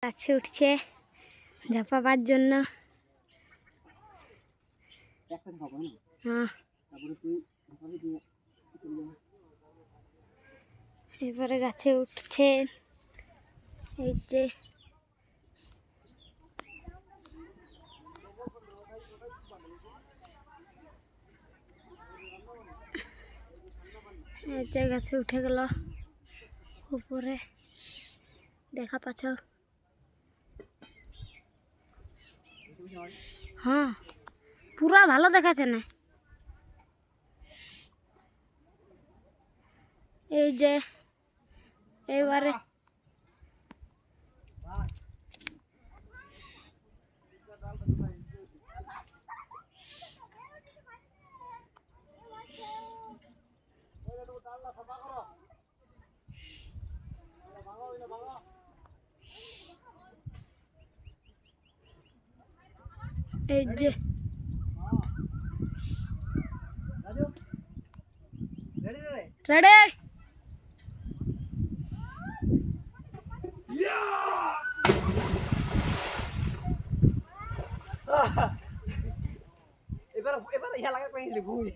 গাছে উঠছে ঝাপাবার জন্য। হ্যাঁ, এবারে গাছে উঠছে। এই যে গাছে উঠে গেল উপরে, দেখা পাচ্ছ? হ্যাঁ, পুরা ভালো দেখাচ্ছে না। এই যে এবারে এই যে রেডি। এবার ইয়া লাগা কইলি ভুই।